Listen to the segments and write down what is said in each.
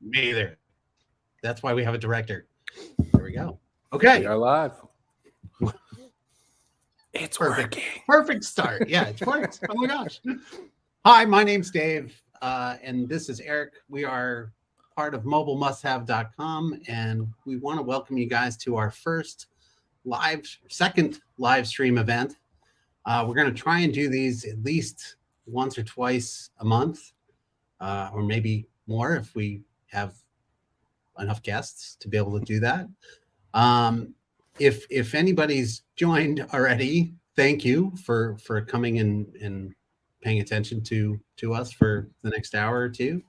Me either. That's why we have a director. There we go. Okay. We are live. It's perfect. Working. Perfect start. Yeah, it works. Oh my gosh. Hi, my name's Dave, and this is Eric. We are part of mobilemusthave.com, and we want to welcome you guys to our second live stream event. We're going to try and do these at least once or twice a month, or maybe more if we have enough guests to be able to do that. If anybody's joined already, thank you for coming and paying attention to us for the next hour or two.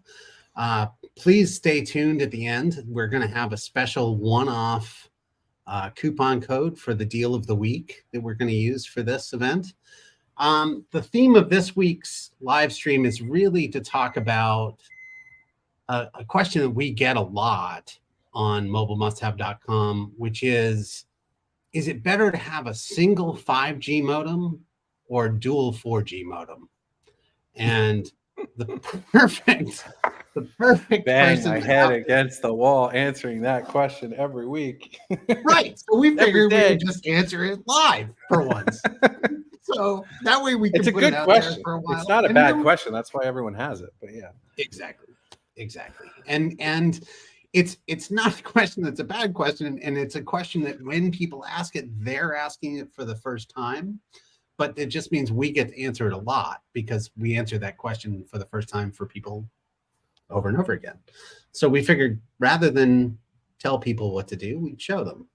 Please stay tuned at the end. We're going to have a special one-off coupon code for the deal of the week that we're going to use for this event. The theme of this week's live stream is really to talk about a question that we get a lot on mobilemusthave.com, which is it better to have a single 5G modem or dual 4G modem? And the perfect bang person my head against the wall answering that question every week. Right. So we figured we would just answer it live for once. So that way we can put it out question. There for a while. It's not a bad question. That's why everyone has it. But yeah. Exactly. And it's not a question that's a bad question, and it's a question that when people ask it, they're asking it for the first time. But it just means we get to answer it a lot because we answer that question for the first time for people over and over again. So we figured rather than tell people what to do, we'd show them.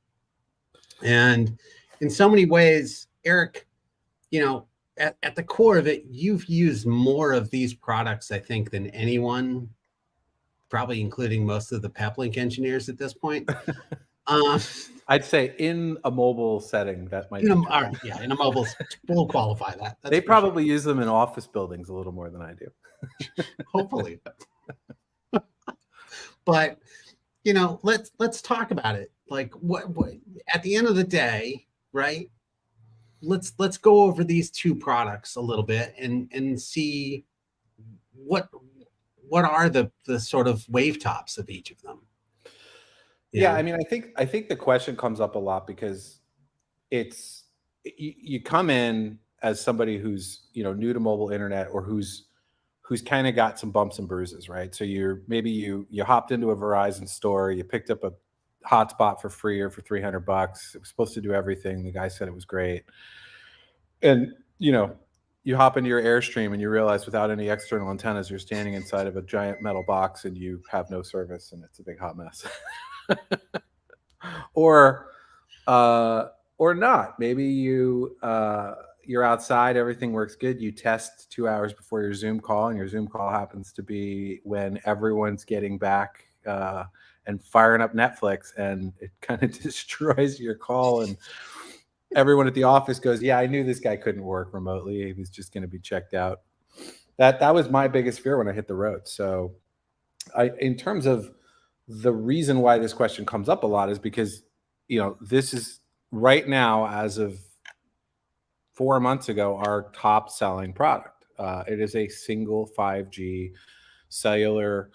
And in so many ways, Eric, at the core of it, you've used more of these products, I think, than anyone, probably including most of the Peplink engineers at this point. I'd say in a mobile setting, that might be true. In a mobile, we'll qualify that. They probably use them in office buildings a little more than I do. Hopefully. But, let's talk about it. Like what at the end of the day, right? Let's go over these two products a little bit and see what are the sort of wave tops of each of them. Yeah, I mean, I think the question comes up a lot because it's you come in as somebody who's new to mobile internet or who's kind of got some bumps and bruises, right? So you hopped into a Verizon store, you picked up a hotspot for free or for $300. It was supposed to do everything. The guy said it was great, and you hop into your Airstream and you realize without any external antennas, you're standing inside of a giant metal box and you have no service and it's a big hot mess. or not. Maybe you're outside, everything works good. You test 2 hours before your Zoom call, and your Zoom call happens to be when everyone's getting back and firing up Netflix, and it kind of destroys your call. And everyone at the office goes, "Yeah, I knew this guy couldn't work remotely. He was just going to be checked out." That was my biggest fear when I hit the road. So, in terms of the reason why this question comes up a lot is because, this is right now, as of 4 months ago, our top selling product. It is a single 5G cellular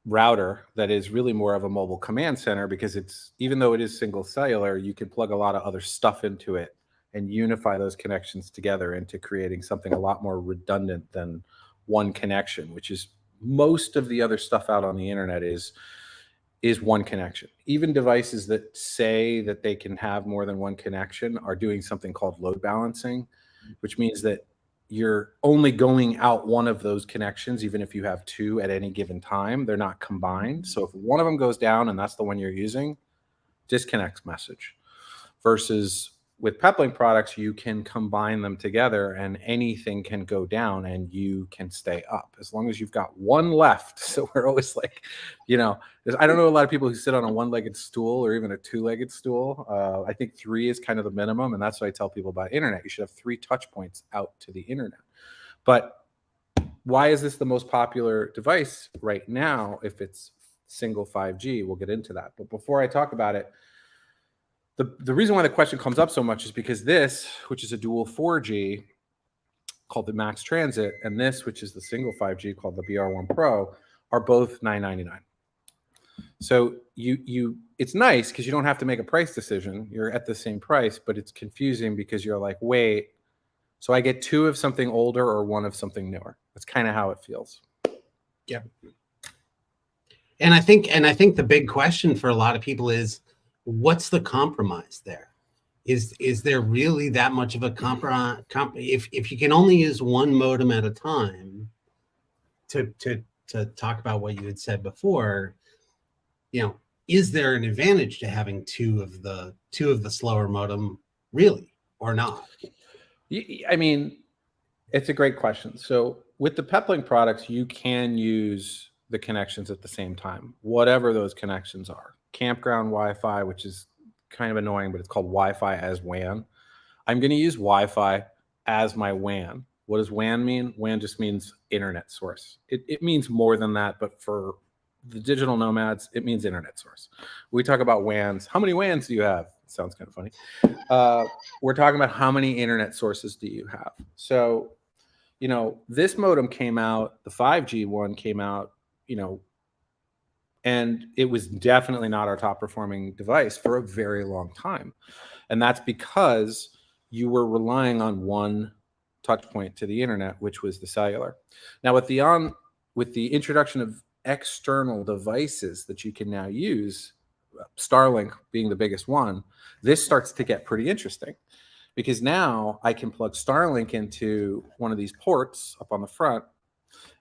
router that is really more of a mobile command center because even though it is single cellular, you can plug a lot of other stuff into it and unify those connections together into creating something a lot more redundant than one connection, which is most of the other stuff out on the internet is one connection. Even devices that say that they can have more than one connection are doing something called load balancing, which means that you're only going out one of those connections, even if you have two at any given time. They're not combined. So if one of them goes down and that's the one you're using, disconnects message. Versus with Peplink products, you can combine them together and anything can go down and you can stay up as long as you've got one left. So we're always like, I don't know a lot of people who sit on a one-legged stool or even a two-legged stool. I think 3 is kind of the minimum. And that's what I tell people about internet. You should have 3 touch points out to the internet. But why is this the most popular device right now if it's single 5G? We'll get into that. But before I talk about it, the reason why the question comes up so much is because this, which is a dual 4G called the Max Transit, and this, which is the single 5G called the BR1 Pro, are both $9.99. So it's nice because you don't have to make a price decision. You're at the same price, but it's confusing because you're like, wait, so I get 2 of something older or 1 of something newer. That's kind of how it feels. Yeah. And I think the big question for a lot of people is, what's the compromise there? Is there really that much of a compromise? If you can only use one modem at a time, to talk about what you had said before, is there an advantage to having two of the slower modem, really, or not? I mean, it's a great question. So with the Peplink products, you can use the connections at the same time, whatever those connections are. Campground Wi-Fi, which is kind of annoying, but it's called Wi-Fi as WAN. I'm going to use Wi-Fi as my WAN. What does WAN mean? WAN just means internet source. It means more than that, but for the digital nomads, it means internet source. We talk about WANs. How many WANs do you have? Sounds kind of funny. We're talking about how many internet sources do you have? So, this modem came out, the 5G one came out, and it was definitely not our top performing device for a very long time. And that's because you were relying on one touch point to the internet, which was the cellular. Now with the introduction of external devices that you can now use, Starlink being the biggest one, this starts to get pretty interesting, because now I can plug Starlink into one of these ports up on the front,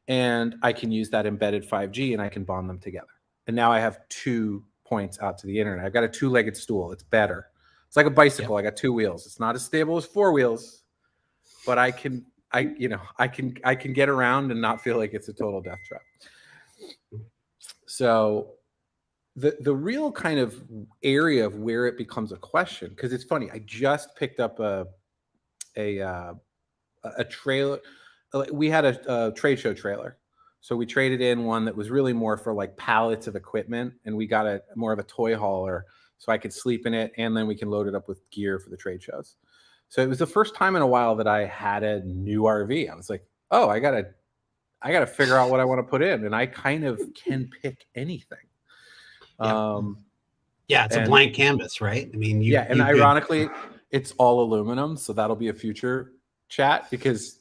and I can use that embedded 5G and I can bond them together. And now I have 2 points out to the internet. I've got a 2-legged stool. It's better. It's like a bicycle. Yep. I got 2 wheels. It's not as stable as 4 wheels, but I can get around and not feel like it's a total death trap. So the real kind of area of where it becomes a question, because it's funny, I just picked up a trailer. We had a trade show trailer. So we traded in one that was really more for like pallets of equipment, and we got more of a toy hauler so I could sleep in it, and then we can load it up with gear for the trade shows. So it was the first time in a while that I had a new RV. I was like, oh, I gotta figure out what I want to put in, and I kind of can pick anything. It's a blank canvas, right? I mean, ironically, it's all aluminum, so that'll be a future chat, because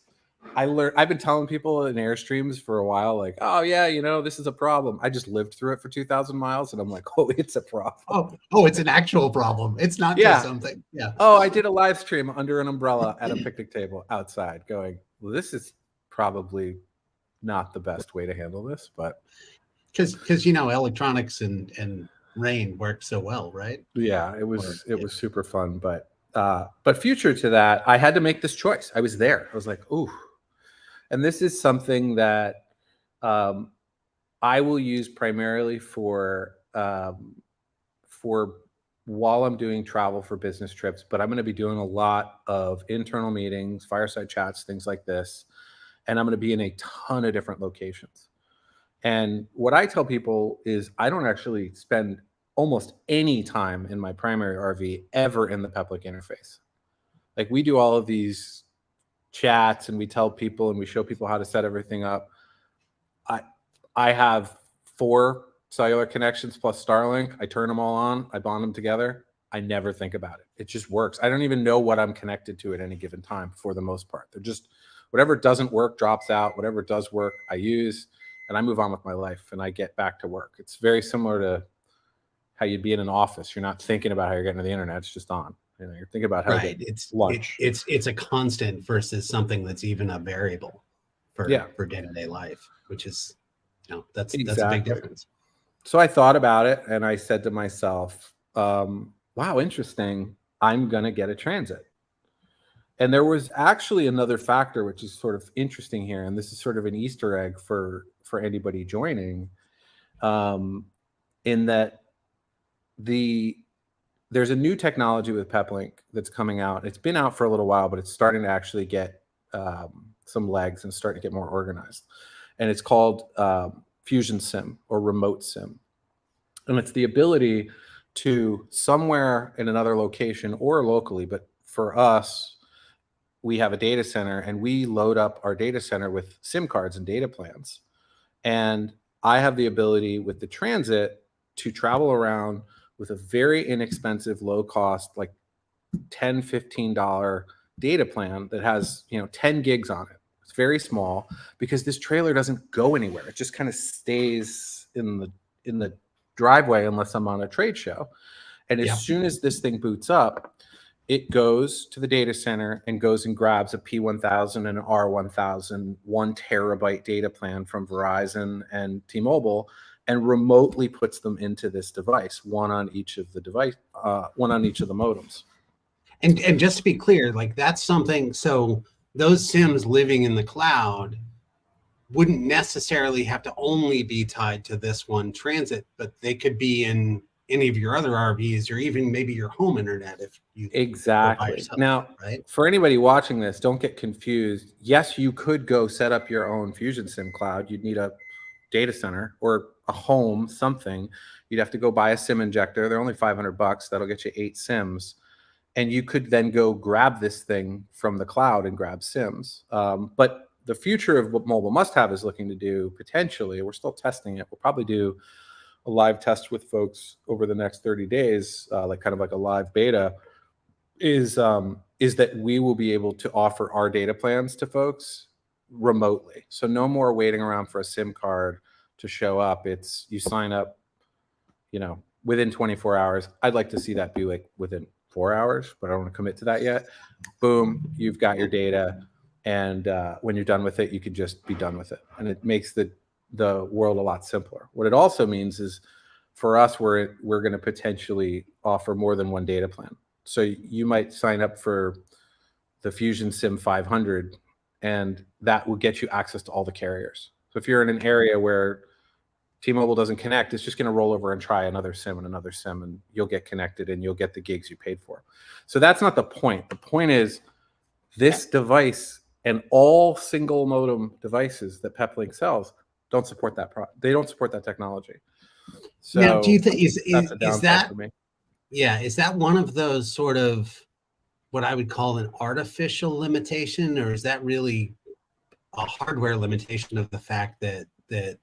I've been telling people in Airstreams for a while, like, oh yeah, this is a problem. I just lived through it for 2,000 miles, and I'm like, oh, it's a problem. Oh, it's an actual problem. It's not just something. Yeah. Oh, I did a live stream under an umbrella at a picnic table outside, going, well, this is probably not the best way to handle this, but because electronics and rain work so well, right? Yeah, it was super fun, but future to that, I had to make this choice. I was there. I was like, ooh. And this is something that I will use primarily for while I'm doing travel for business trips, but I'm going to be doing a lot of internal meetings, fireside chats, things like this. And I'm going to be in a ton of different locations. And what I tell people is I don't actually spend almost any time in my primary RV ever in the Peplink interface. Like, we do all of these chats and we tell people and we show people how to set everything up. I have 4 cellular connections plus Starlink. I turn them all on. I bond them together. I never think about it. It just works. I don't even know what I'm connected to at any given time for the most part. They're just, whatever doesn't work drops out. Whatever does work, I use, and I move on with my life and I get back to work. It's very similar to how you'd be in an office. You're not thinking about how you're getting to the internet. It's just on. You're thinking about how to get lunch. It's a constant versus something that's even a variable for day-to-day life, which is, that's a big difference. So I thought about it and I said to myself, wow, interesting. I'm going to get a transit. And there was actually another factor, which is sort of interesting here. And this is sort of an Easter egg for anybody joining, in that there's a new technology with Peplink that's coming out. It's been out for a little while, but it's starting to actually get some legs and starting to get more organized. And it's called Fusion SIM or Remote SIM. And it's the ability to, somewhere in another location or locally, but for us, we have a data center and we load up our data center with SIM cards and data plans. And I have the ability with the transit to travel around with a very inexpensive, low cost, like $10, $15 data plan that has, 10 gigs on it. It's very small because this trailer doesn't go anywhere. It just kind of stays in the driveway unless I'm on a trade show. And as soon as this thing boots up, it goes to the data center and goes and grabs a P1000 and an R1000 1 terabyte data plan from Verizon and T-Mobile and remotely puts them into this device, one on each of the modems. And just to be clear, like that's something, so those SIMs living in the cloud wouldn't necessarily have to only be tied to this one transit, but they could be in any of your other RVs or even maybe your home internet if you exactly. Now, right? For anybody watching this, don't get confused. Yes, you could go set up your own Fusion SIM cloud. You'd need a data center or a home, something. You'd have to go buy a SIM injector. They're only $500. That'll get you 8 SIMs. And you could then go grab this thing from the cloud and grab SIMs. But the future of what Mobile Must Have is looking to do, potentially, we're still testing it. We'll probably do a live test with folks over the next 30 days, like a live beta, is that we will be able to offer our data plans to folks remotely. So no more waiting around for a SIM card to show up. It's you sign up, within 24 hours. I'd like to see that be like within 4 hours, but I don't want to commit to that yet. Boom, you've got your data. And when you're done with it, you can just be done with it. And it makes the world a lot simpler. What it also means is for us, we're going to potentially offer more than one data plan. So you might sign up for the Fusion SIM 500, and that will get you access to all the carriers. So if you're in an area where T-Mobile doesn't connect, it's just going to roll over and try another SIM, and you'll get connected and you'll get the gigs you paid for. So that's not the point. The point is this device and all single modem devices that Peplink sells don't support that. They don't support that technology. So now, do you think is that for me? Yeah, is that one of those sort of what I would call an artificial limitation, or is that really a hardware limitation of the fact that they're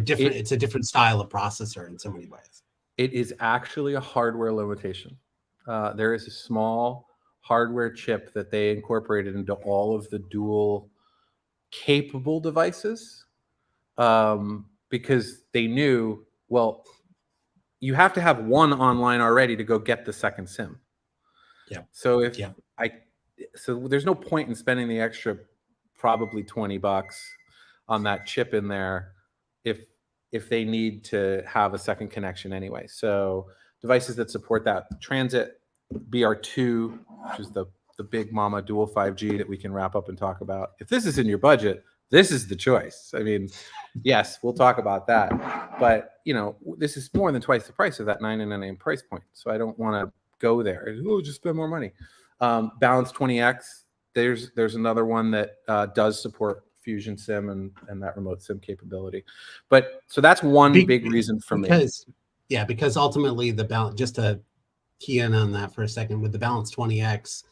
different? It's a different style of processor in so many ways. It is actually a hardware limitation. There is a small hardware chip that they incorporated into all of the dual capable devices because they knew, well, you have to have one online already to go get the second SIM. Yeah. So so there's no point in spending the extra probably $20 on that chip in there if they need to have a second connection anyway. So devices that support that transit BR2, which is the big mama dual 5G that we can wrap up and talk about. If this is in your budget, this is the choice. I mean, yes, we'll talk about that. But, this is more than twice the price of that $999 price point. So I don't want to go there. Just spend more money. Balance 20X, there's another one that does support Fusion SIM and that remote SIM capability. But so that's one big reason for me. Yeah, because ultimately the balance, just to key in on that for a second, with the Balance 20X,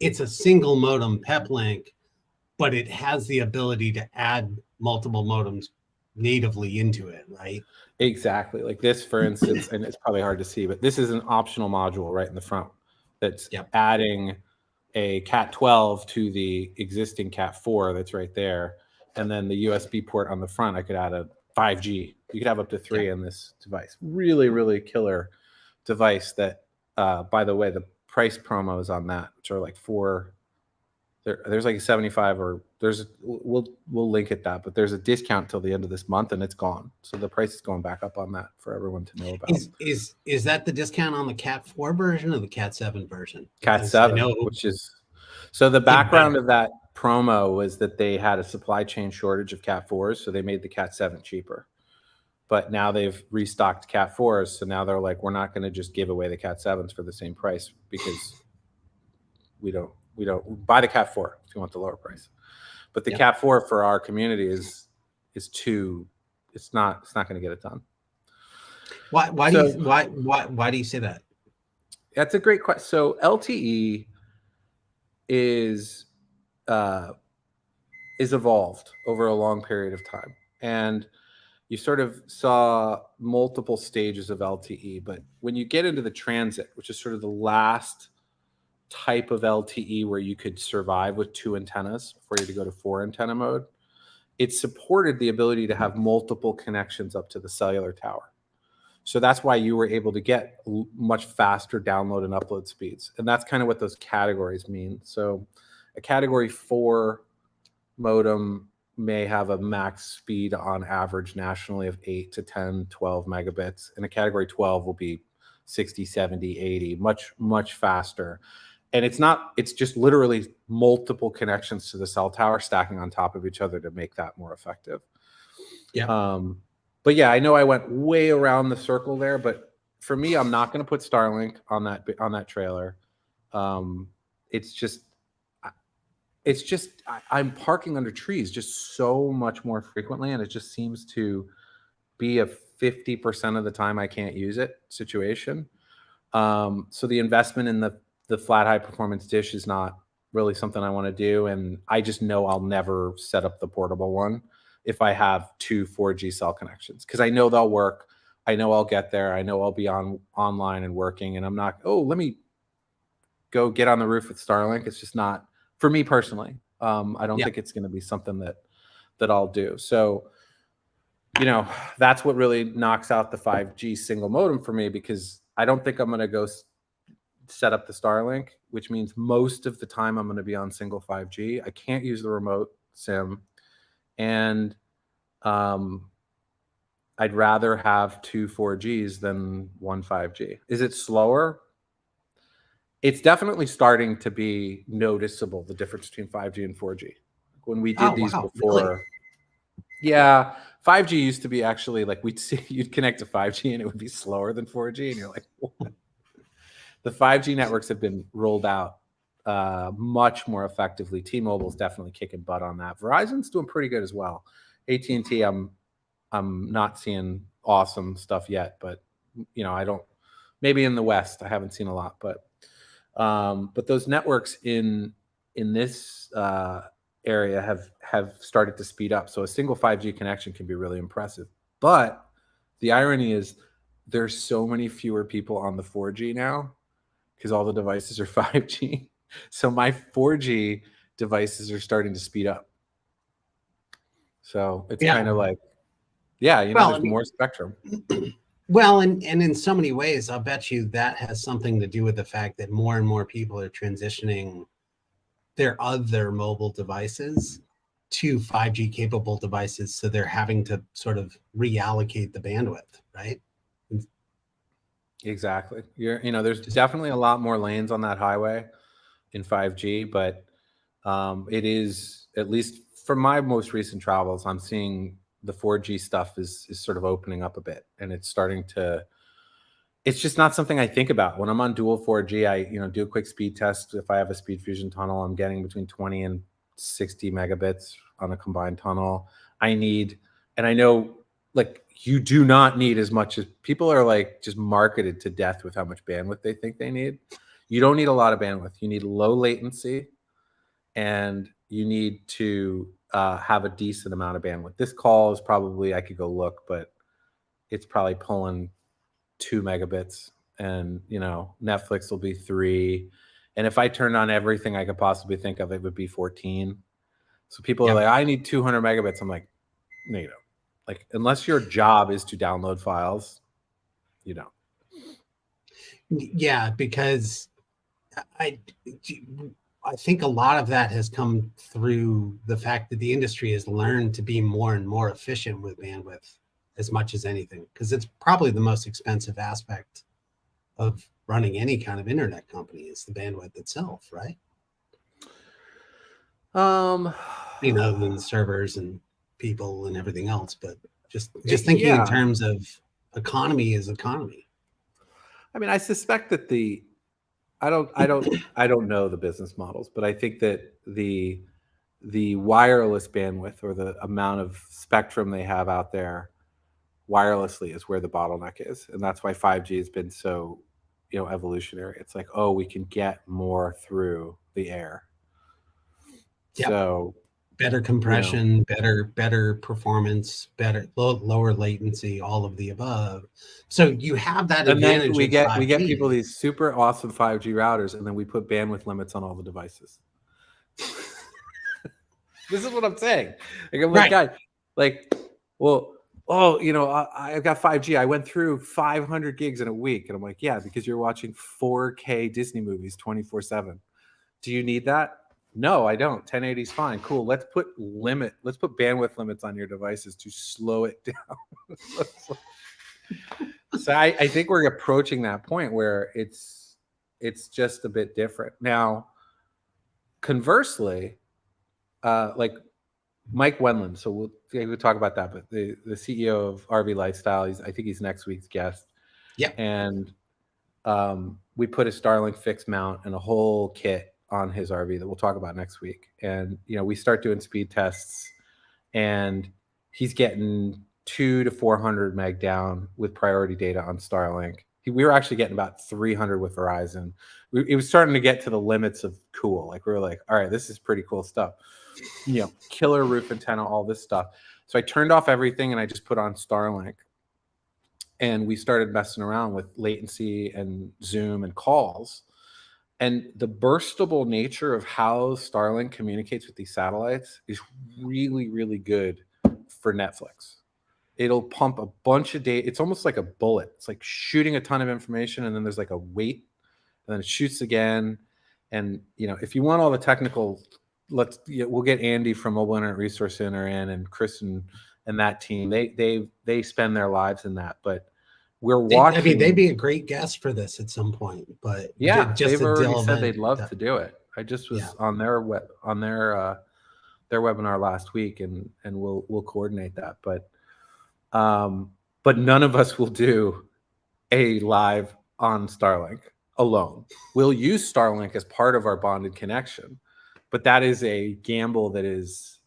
it's a single modem Peplink, but it has the ability to add multiple modems natively into it, right? Exactly. Like this, for instance, and it's probably hard to see, but this is an optional module right in the front that's adding a Cat 12 to the existing Cat 4 that's right there. And then the USB port on the front, I could add a 5G. You could have up to 3 in this device. Really, really killer device that, by the way, the price promos on that, which are like there's like a 75 or we'll link at that, but there's a discount till the end of this month and it's gone. So the price is going back up on that for everyone to know about. Is that the discount on the Cat 4 version or the Cat 7 version? Cat 7, which is, so the background of that promo was that they had a supply chain shortage of Cat 4s. So they made the Cat 7 cheaper, but now they've restocked Cat 4s. So now they're like, we're not going to just give away the Cat 7s for the same price because we don't buy the Cat 4 if you want the lower price. But the Cat 4 for our community is too, it's not going to get it done. Why do you say that? That's a great question. So LTE is evolved over a long period of time. and you sort of saw multiple stages of LTE. But when you get into the transit, which is sort of the last type of LTE where you could survive with 2 antennas before you had to go to 4 antenna mode, it supported the ability to have multiple connections up to the cellular tower. So that's why you were able to get much faster download and upload speeds. And that's kind of what those categories mean. So a category 4 modem may have a max speed on average nationally of 8 to 10, 12 megabits. And a category 12 will be 60, 70, 80, much, much faster. And it's just literally multiple connections to the cell tower stacking on top of each other to make that more effective. Yeah. But yeah, I know I went way around the circle there, but for me, I'm not going to put Starlink on that trailer. It's just I'm parking under trees just so much more frequently, and it just seems to be a 50% of the time I can't use it situation. So the investment in the flat high performance dish is not really something I want to do, and I just know I'll never set up the portable one if I have 2 4G cell connections, because I know they'll work. I know I'll get there. I know I'll be online and working, and I'm not, let me go get on the roof with Starlink. It's just not for me personally. I don't think it's going to be something that I'll do. So, that's what really knocks out the 5G single modem for me, because I don't think I'm going to go set up the Starlink, which means most of the time I'm going to be on single 5G. I can't use the remote SIM. And I'd rather have 2 4Gs than 1 5G. Is it slower? It's definitely starting to be noticeable, the difference between 5G and 4G. When we did these before, really? Yeah, 5G used to be actually like you'd connect to 5G and it would be slower than 4G, and you're like, what? The 5G networks have been rolled out much more effectively. T-Mobile's definitely kicking butt on that. Verizon's doing pretty good as well. AT&T, I'm not seeing awesome stuff yet, but I don't. Maybe in the West, I haven't seen a lot, but those networks in this area have started to speed up. So a single 5G connection can be really impressive. But the irony is there's so many fewer people on the 4G now because all the devices are 5G. So my 4G devices are starting to speed up. So it's kind of like, there's more spectrum. Well, and in so many ways, I'll bet you that has something to do with the fact that more and more people are transitioning their other mobile devices to 5G capable devices. So they're having to sort of reallocate the bandwidth, right? Exactly. There's definitely a lot more lanes on that highway in 5G, but it is, at least from my most recent travels, I'm seeing the 4G stuff is sort of opening up a bit, and it's starting to. It's just not something I think about when I'm on dual 4G. I do a quick speed test. If I have a Speed Fusion tunnel, I'm getting between 20 and 60 megabits on a combined tunnel. And I know, like, you do not need as much as people are like just marketed to death with how much bandwidth they think they need. You don't need a lot of bandwidth. You need low latency, and you need to have a decent amount of bandwidth. This call is probably, I could go look, but it's probably pulling 2 megabits, and Netflix will be 3, and if I turned on everything I could possibly think of, it would be 14. So people are like, I need 200 megabits. I'm like, no, you don't. Like, unless your job is to download files, you don't. Yeah, because I think a lot of that has come through the fact that the industry has learned to be more and more efficient with bandwidth as much as anything, because it's probably the most expensive aspect of running any kind of internet company is the bandwidth itself, right? Than servers and people and everything else, but just thinking in terms of economy is economy. I mean, I suspect that I don't know the business models, but I think that the wireless bandwidth, or the amount of spectrum they have out there wirelessly, is where the bottleneck is, and that's why 5G has been so evolutionary. It's like, we can get more through the air. Yep. So better compression, better performance, lower latency, all of the above. So you have that And then advantage we of get people 5G. these super awesome 5G routers, and then we put bandwidth limits on all the devices. This is what I'm saying. Like, I'm like, guy, like, well, oh, I've got 5G. I went through 500 gigs in a week. And I'm like, yeah, because you're watching 4K Disney movies 24/7. Do you need that? No, I don't. 1080 is fine. Cool. Let's put bandwidth limits on your devices to slow it down. So I think we're approaching that point where it's just a bit different. Now, conversely, like Mike Wendland, so we'll talk about that, but the CEO of RV Lifestyle, I think he's next week's guest. Yeah. And we put a Starlink fixed mount and a whole kit on his RV that we'll talk about next week. And we start doing speed tests, and he's getting 200 to 400 meg down with priority data on Starlink. We were actually getting about 300 with Verizon. It was starting to get to the limits of cool. Like, we were like, all right, this is pretty cool stuff. Killer roof antenna, all this stuff. So I turned off everything and I just put on Starlink. And we started messing around with latency and Zoom and calls. And the burstable nature of how Starlink communicates with these satellites is really, really good for Netflix. It'll pump a bunch of data. It's almost like a bullet. It's like shooting a ton of information, and then there's like a wait, and then it shoots again. And if you want all the technical, we'll get Andy from Mobile Internet Resource Center in, and Chris and that team. They spend their lives in that, but we're watching. I mean, they'd be a great guest for this at some point, but yeah, just they've already said they'd love to do it. I just was on their webinar last week, and we'll coordinate that. But none of us will do a live on Starlink alone. We'll use Starlink as part of our bonded connection, but that is a gamble that's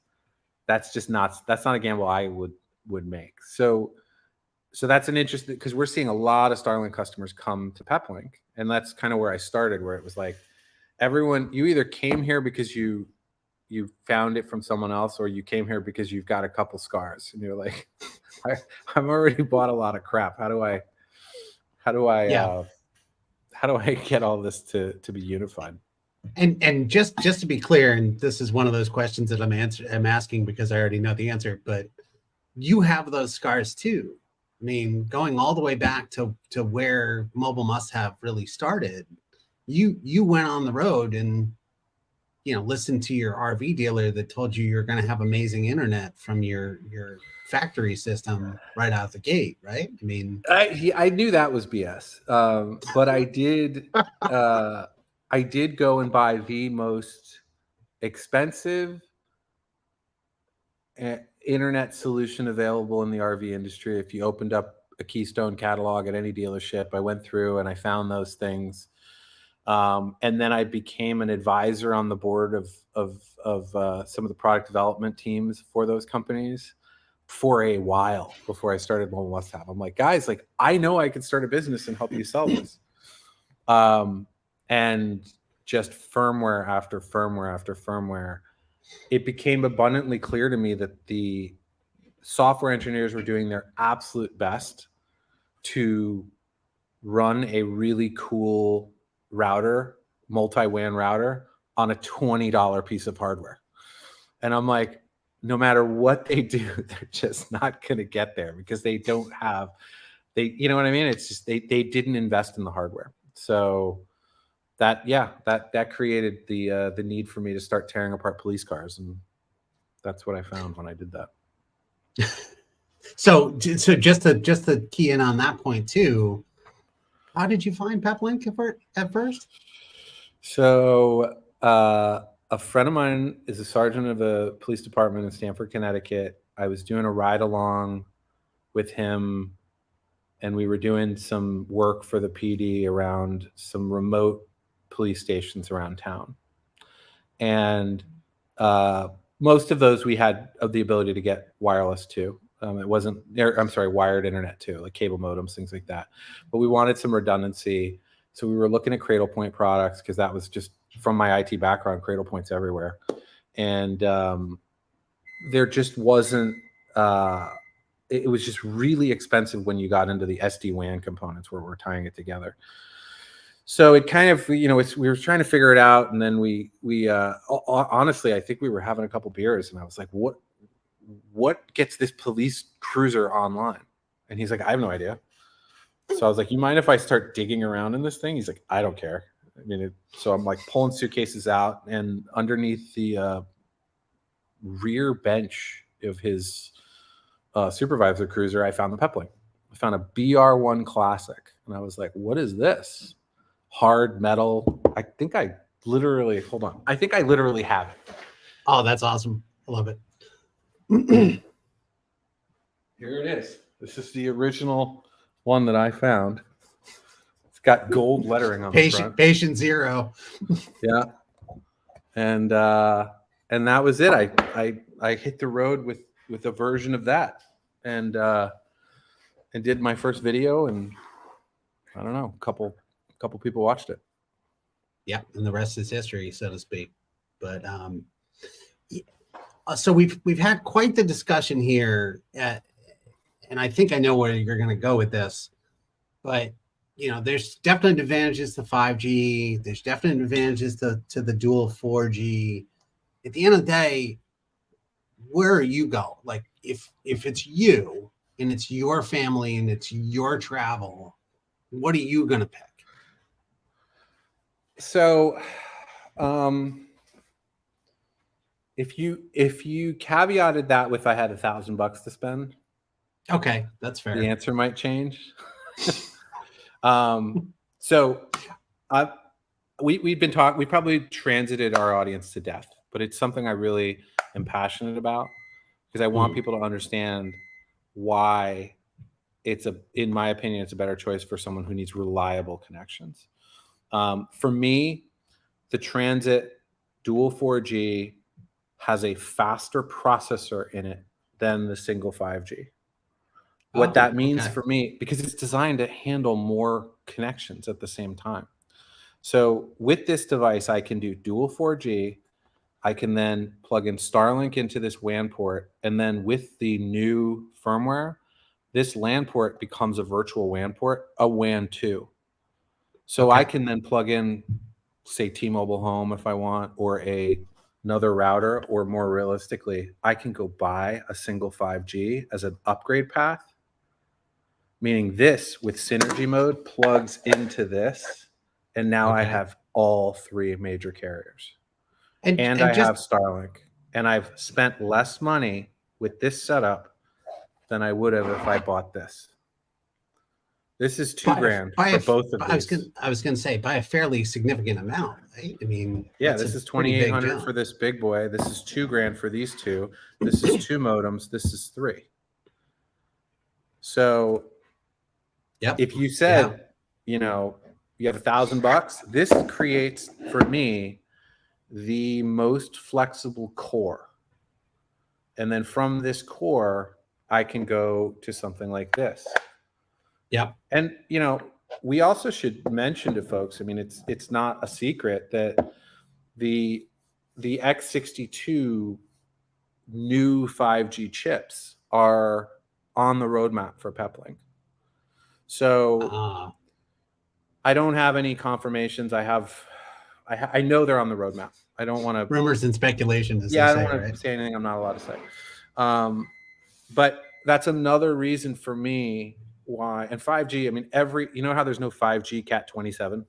not a gamble I would make. So that's an interesting, because we're seeing a lot of Starlink customers come to Peplink, and that's kind of where I started, where it was like, everyone, you either came here because you found it from someone else, or you came here because you've got a couple scars, and you're like, I've already bought a lot of crap. How do I get all this to be unified? And just to be clear, and this is one of those questions that I'm asking because I already know the answer, but you have those scars too. I mean, going all the way back to where Mobile Must Have really started, you went on the road and listened to your RV dealer that told you you're going to have amazing internet from your factory system right out the gate, right? I mean, I knew that was BS, but I did go and buy the most expensive internet solution available in the RV industry. If you opened up a Keystone catalog at any dealership, I went through and I found those things. And then I became an advisor on the board of some of the product development teams for those companies for a while before I started Mobile Must Have. I'm like, guys, like, I know I can start a business and help you sell this. And just firmware after firmware after firmware, it became abundantly clear to me that the software engineers were doing their absolute best to run a really cool router, multi-WAN router, on a $20 piece of hardware. And I'm like, no matter what they do, they're just not going to get there because they don't have, you know what I mean? It's just, they didn't invest in the hardware. So that created the need for me to start tearing apart police cars. And that's what I found when I did that. So just to key in on that point too, how did you find Peplink at first? So a friend of mine is a sergeant of a police department in Stamford, Connecticut. I was doing a ride along with him, and we were doing some work for the PD around some remote police stations around town. And most of those we had the ability to get wireless to. It wasn't, wired internet too, like cable modems, things like that. But we wanted some redundancy. So we were looking at Cradlepoint products because that was just from my IT background, Cradlepoint's everywhere. And there just wasn't. It was just really expensive when you got into the SD-WAN components where we're tying it together. So it kind of, we were trying to figure it out, and then we honestly, I think we were having a couple beers, and I was like, what gets this police cruiser online? And he's like, I have no idea. So I was like, you mind if I start digging around in this thing? He's like, I don't care. I mean, so I'm like pulling suitcases out, and underneath the rear bench of his supervisor cruiser, I found the Peplink. I found a BR1 Classic, and I was like, what is this? Hard metal. I think I literally have it. Oh, that's awesome. I love it. Here it is. This is the original one that I found. It's got gold lettering on the front. Patient zero. Yeah. And that was it. I hit the road with a version of that, and did my first video, and I don't know, a couple people watched it. Yeah, and the rest is history, so to speak. But so we've had quite the discussion here, and I think I know where you're going to go with this. But there's definite advantages to 5G. There's definite advantages to the dual 4G. At the end of the day, where you go, like if it's you and it's your family and it's your travel, what are you going to pick? So, if you caveated that with I had $1,000 to spend, okay, that's fair. The answer might change. So, we've been talking. We probably transited our audience to death, but it's something I really am passionate about, because I want people to understand why in my opinion, it's a better choice for someone who needs reliable connections. For me, the Transit dual 4G has a faster processor in it than the single 5G. What that means for me, because it's designed to handle more connections at the same time. So with this device, I can do dual 4G. I can then plug in Starlink into this WAN port. And then with the new firmware, this LAN port becomes a virtual WAN port, a WAN 2. So I can then plug in, say, T-Mobile Home if I want, or another router, or more realistically, I can go buy a single 5G as an upgrade path, meaning this with synergy mode plugs into this, and now I have all three major carriers. And I have Starlink, and I've spent less money with this setup than I would have if I bought this. This is $2,000 for both of these. I was going to say, by a fairly significant amount, right? I mean, yeah, this is $2,800 for this big boy. This is $2,000 for these two. This is 2 modems. This is 3. So, if you said, you have $1,000, this creates for me the most flexible core, and then from this core, I can go to something like this. Yeah. And, we also should mention to folks, I mean, it's not a secret that the X62 new 5G chips are on the roadmap for Peplink. So I don't have any confirmations. I know they're on the roadmap. I don't want to rumors and speculation. I don't want to say anything I'm not allowed to say. But that's another reason for me why. And 5G, I mean, how there's no 5G Cat 27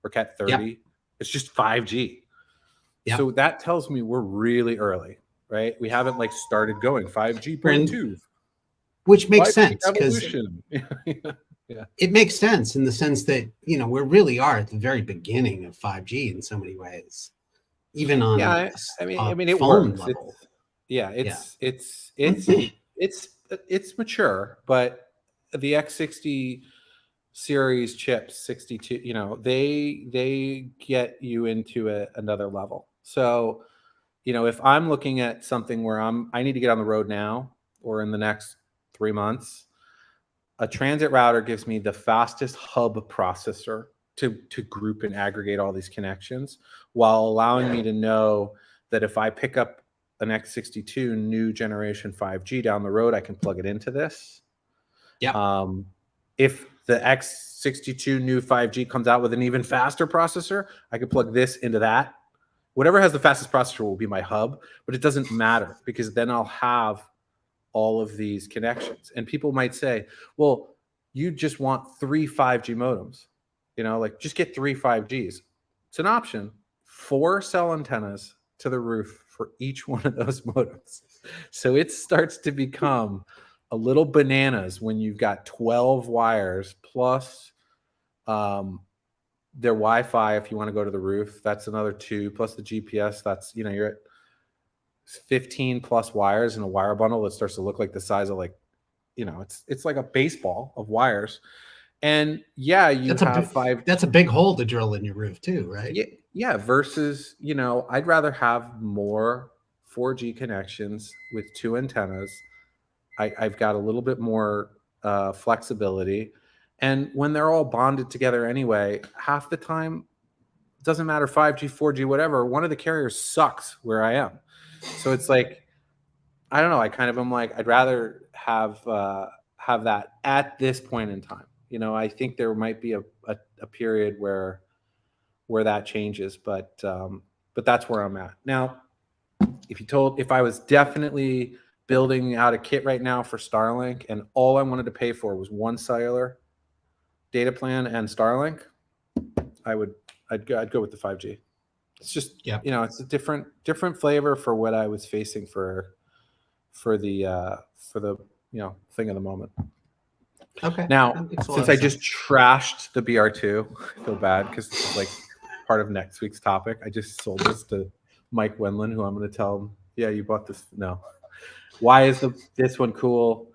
or Cat 30? Yep. It's just 5G. Yep. So that tells me we're really early, right? We haven't started going 5G.2. Which makes sense, because it makes sense in the sense that, we really are at the very beginning of 5G in so many ways. Even on it works. It's mature, but the X60 series chips, 62, they get you into another level. So, if I'm looking at something where I need to get on the road now or in the next 3 months, a transit router gives me the fastest hub processor to group and aggregate all these connections, while allowing me to know that if I pick up an X62 new generation 5G down the road, I can plug it into this. Yeah. If the X62 new 5G comes out with an even faster processor, I could plug this into that. Whatever has the fastest processor will be my hub, but it doesn't matter because then I'll have all of these connections. And people might say, well, you just want 3 5G modems, like just get 3 5Gs. It's an option. 4 cell antennas to the roof for each one of those modems. So it starts to become a little bananas when you've got 12 wires plus their Wi-Fi. If you want to go to the roof, that's another 2 plus the GPS. That's, you're at 15 plus wires in a wire bundle that starts to look like the size of it's like a baseball of wires. And yeah, that's a big hole to drill in your roof too, right? Yeah. Versus, I'd rather have more 4G connections with 2 antennas. I've got a little bit more flexibility. And when they're all bonded together anyway, half the time, it doesn't matter 5G, 4G, whatever, one of the carriers sucks where I am. So it's like, I don't know. I kind of am like, I'd rather have that at this point in time. I think there might be a period where that changes, but that's where I'm at now. If I was definitely building out a kit right now for Starlink and all I wanted to pay for was 1 cellular data plan and Starlink, I'd go with the 5G. It's just, it's a different flavor for what I was facing for the thing of the moment. Okay. Now, since I just trashed the BR2, I feel bad because this is like part of next week's topic. I just sold this to Mike Wendland, who I'm going to tell him, yeah, you bought this. No. Why is this one cool?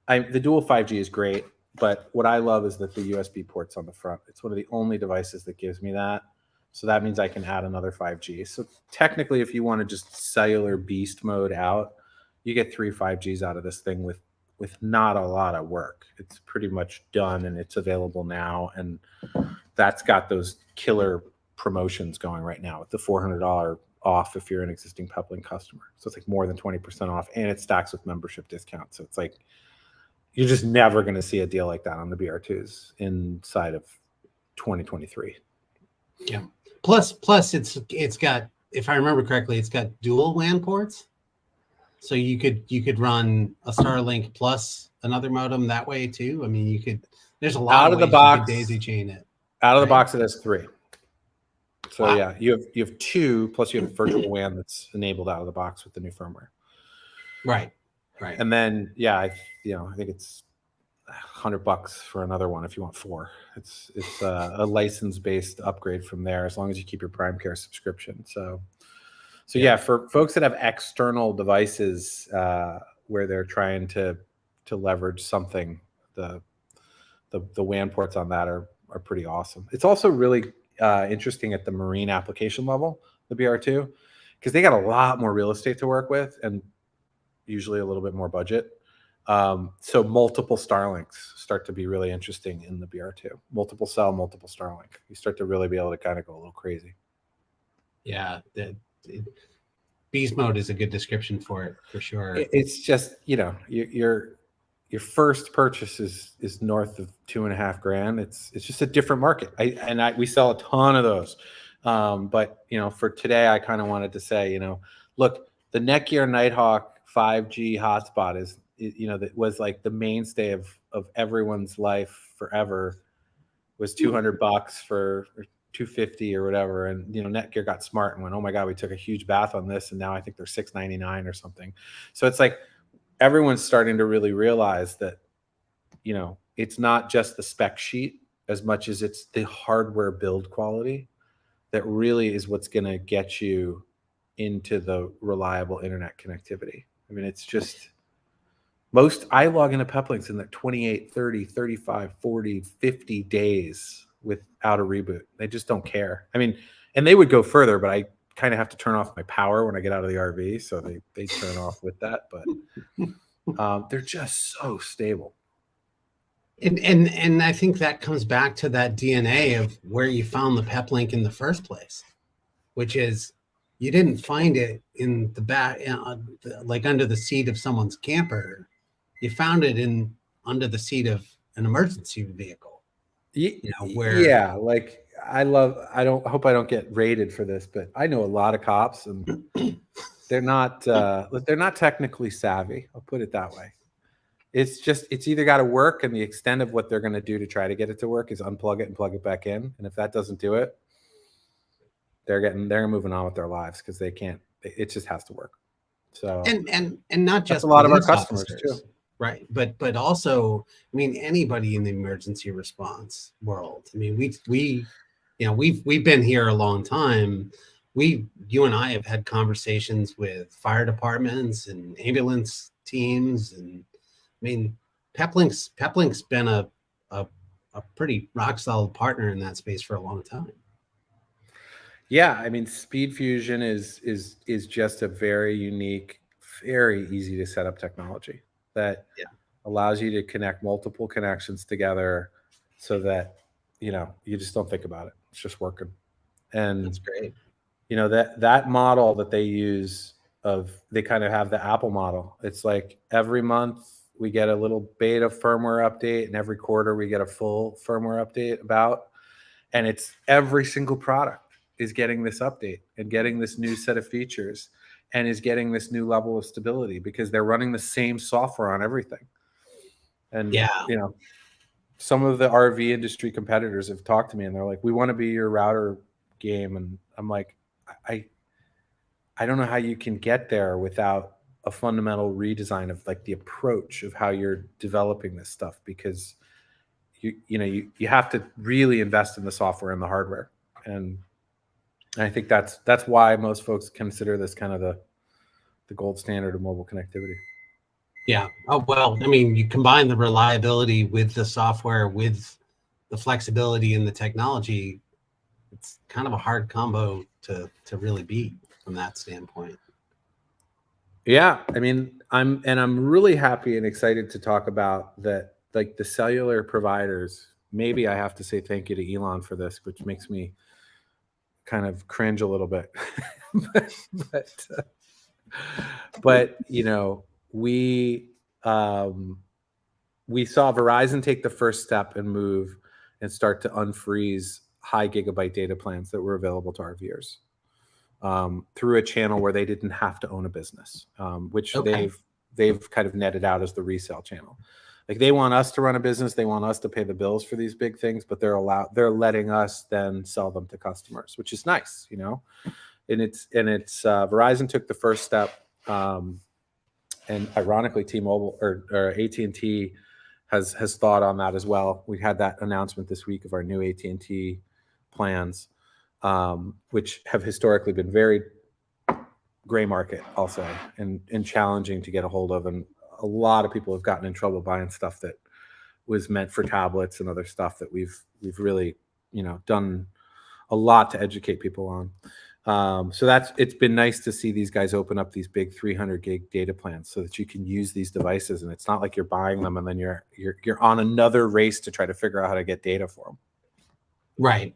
The dual 5G is great, but what I love is that the USB port's on the front. It's one of the only devices that gives me that. So that means I can add another 5G. So technically, if you want to just cellular beast mode out, you get 3 5Gs out of this thing with not a lot of work. It's pretty much done and it's available now. And that's got those killer promotions going right now with the $400 off if you're an existing Peplink customer. So it's like more than 20% off and it stacks with membership discounts. So it's like, you're just never going to see a deal like that on the BR2s inside of 2023. Yeah. Plus it's got, if I remember correctly, it's got dual LAN ports. So you could run a Starlink plus another modem that way too. I mean, there's a lot of ways you could daisy chain it. Out of the box, it has 3. So wow. Yeah, you have 2 plus you have virtual WAN that's enabled out of the box with the new firmware. Right. And then I think it's $100 for another one if you want 4. It's a license based upgrade from there as long as you keep your Prime Care subscription. So yeah, for folks that have external devices where they're trying to leverage something, the WAN ports on that are pretty awesome. It's also really interesting at the marine application level, the BR2, because they got a lot more real estate to work with and usually a little bit more budget. So multiple Starlinks start to be really interesting in the BR2. Multiple cell, multiple Starlink. You start to really be able to kind of go a little crazy. Yeah, beast mode is a good description for it, for sure. It's just, your first purchase is north of $2,500. It's just a different market. We sell a ton of those. But for today, I kind of wanted to say, look, the Netgear Nighthawk 5G hotspot is that was like the mainstay of everyone's life forever, was $200 for $250 or whatever. And Netgear got smart and went, oh my God, we took a huge bath on this, and now I think they're $699 or something. So it's like everyone's starting to really realize that it's not just the spec sheet as much as it's the hardware build quality that really is what's going to get you into the reliable internet connectivity. I mean, it's just I log into Peplinks in the 28, 30, 35, 40, 50 days without a reboot. They just don't care. I mean, and they would go further, but I kind of have to turn off my power when I get out of the RV. So they turn off with that, but they're just so stable. And I think that comes back to that DNA of where you found the Peplink in the first place, which is you didn't find it in the back, like under the seat of someone's camper. You found it in under the seat of an emergency vehicle. Where Yeah, like I don't hope I don't get rated for this, but I know a lot of cops and they're not technically savvy. I'll put it that way. It's either got to work, and the extent of what they're going to do to try to get it to work is unplug it and plug it back in. And if that doesn't do it, they're moving on with their lives because they can't. It just has to work. So and not just a lot of our police customers officers, too. right? But also, I mean, anybody in the emergency response world. I mean, we've been here a long time. You and I have had conversations with fire departments and ambulance teams, and I mean, Peplink's been a pretty rock solid partner in that space for a long time. Yeah, I mean, Speed Fusion is just a very unique, very easy to set up technology that allows you to connect multiple connections together, so that you just don't think about it. It's just working. And That's great. that model that they use they kind of have the Apple model. It's like every month we get a little beta firmware update, and every quarter we get a full firmware update and it's every single product is getting this update and getting this new set of features and is getting this new level of stability because they're running the same software on everything. And some of the RV industry competitors have talked to me and they're like, we want to be your router game. And I'm like, I don't know how you can get there without a fundamental redesign of like the approach of how you're developing this stuff, because you have to really invest in the software and the hardware. And I think that's why most folks consider this kind of the gold standard of mobile connectivity. Yeah. Oh, well, I mean, you combine the reliability with the software, with the flexibility and the technology. It's kind of a hard combo to really beat from that standpoint. Yeah. I mean, I'm really happy and excited to talk about that. Like the cellular providers, maybe I have to say thank you to Elon for this, which makes me kind of cringe a little bit. but we saw Verizon take the first step and move and start to unfreeze high gigabyte data plans that were available to RVers through a channel where they didn't have to own a business, which they've kind of netted out as the resale channel. Like they want us to run a business, they want us to pay the bills for these big things, but they're letting us then sell them to customers, which is nice, And it's Verizon took the first step, and ironically, T-Mobile or AT&T has thought on that as well. We had that announcement this week of our new AT&T plans, which have historically been very gray market, I'll say, and challenging to get a hold of. And a lot of people have gotten in trouble buying stuff that was meant for tablets and other stuff that we've really, done a lot to educate people on. So it's been nice to see these guys open up these big 300 gig data plans so that you can use these devices, and it's not like you're buying them and then you're on another race to try to figure out how to get data for them. Right.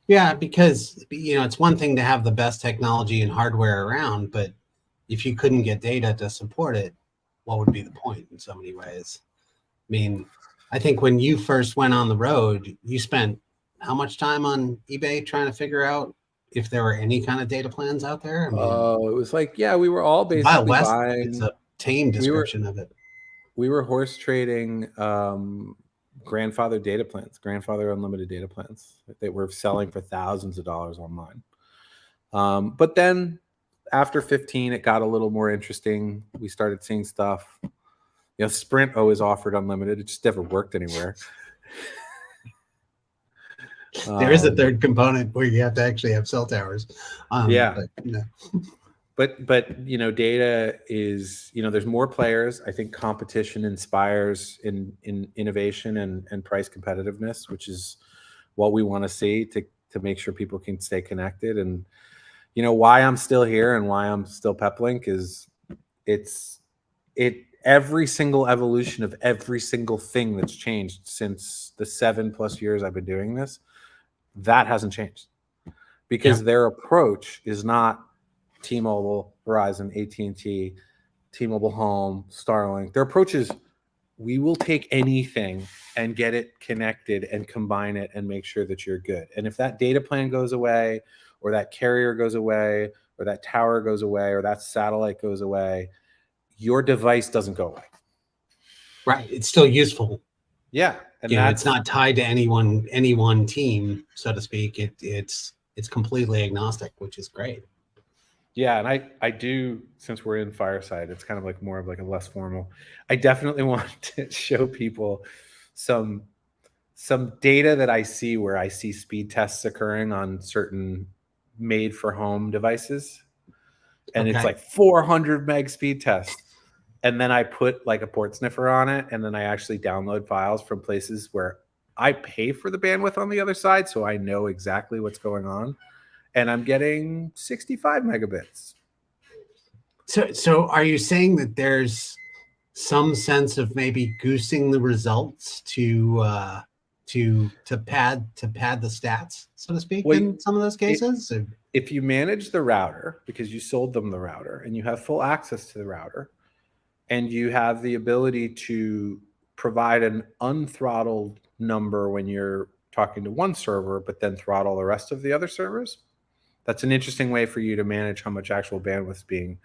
Yeah, because it's one thing to have the best technology and hardware around, but if you couldn't get data to support it, what would be the point in so many ways? I mean, I think when you first went on the road, you spent how much time on eBay trying to figure out if there were any kind of data plans out there? I mean, it was like, we were all basically buying. It's a tame description of it. We were horse trading grandfather data plans, grandfather unlimited data plans that were selling for thousands of dollars online. But then after 15, it got a little more interesting. We started seeing stuff. Sprint always offered unlimited. It just never worked anywhere. There is a third component where you have to actually have cell towers. But data is, there's more players. I think competition inspires in innovation and price competitiveness, which is what we want to see to make sure people can stay connected. And why I'm still here and why I'm still Peplink is every single evolution of every single thing that's changed since the 7+ years I've been doing this, that hasn't changed, because their approach is not T-Mobile, Verizon, AT&T, T-Mobile Home, Starlink. Their approach is, we will take anything and get it connected and combine it and make sure that you're good. And if that data plan goes away, or that carrier goes away, or that tower goes away, or that satellite goes away, your device doesn't go away. Right. It's still useful. Yeah. And it's not tied to any one team, so to speak. It's completely agnostic, which is great. Yeah, and I do, since we're in Fireside, it's kind of like more of like a less formal. I definitely want to show people some data that I see where I see speed tests occurring on certain made for home devices. And It's like 400 meg speed test. And then I put like a port sniffer on it, and then I actually download files from places where I pay for the bandwidth on the other side, so I know exactly what's going on. And I'm getting 65 megabits. So are you saying that there's some sense of maybe goosing the results to pad the stats, so to speak, in some of those cases? If you manage the router, because you sold them the router and you have full access to the router, and you have the ability to provide an unthrottled number when you're talking to one server, but then throttle the rest of the other servers, that's an interesting way for you to manage how much actual bandwidth is being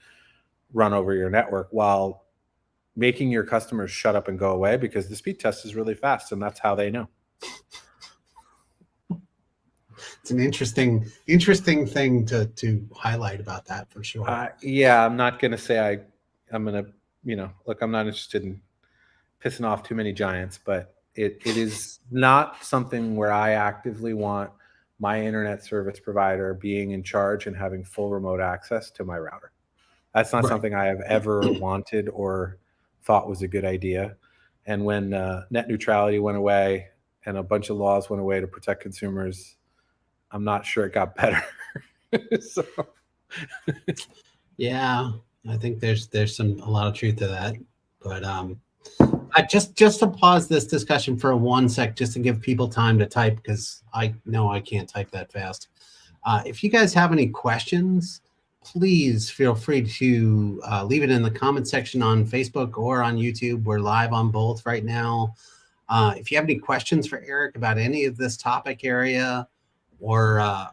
run over your network while making your customers shut up and go away, because the speed test is really fast, and that's how they know. It's an interesting thing to highlight about that, for sure. Yeah, I'm not going to say I'm going to, look, I'm not interested in pissing off too many giants, but it is not something where I actively want my internet service provider being in charge and having full remote access to my router. That's not something I have ever wanted or thought was a good idea. And when net neutrality went away and a bunch of laws went away to protect consumers, I'm not sure it got better. So. Yeah, I think there's a lot of truth to that. But I just to pause this discussion for 1 sec, just to give people time to type, because I know I can't type that fast. If you guys have any questions, please feel free to leave it in the comment section on Facebook or on YouTube. We're live on both right now. If you have any questions for Eric about any of this topic area, or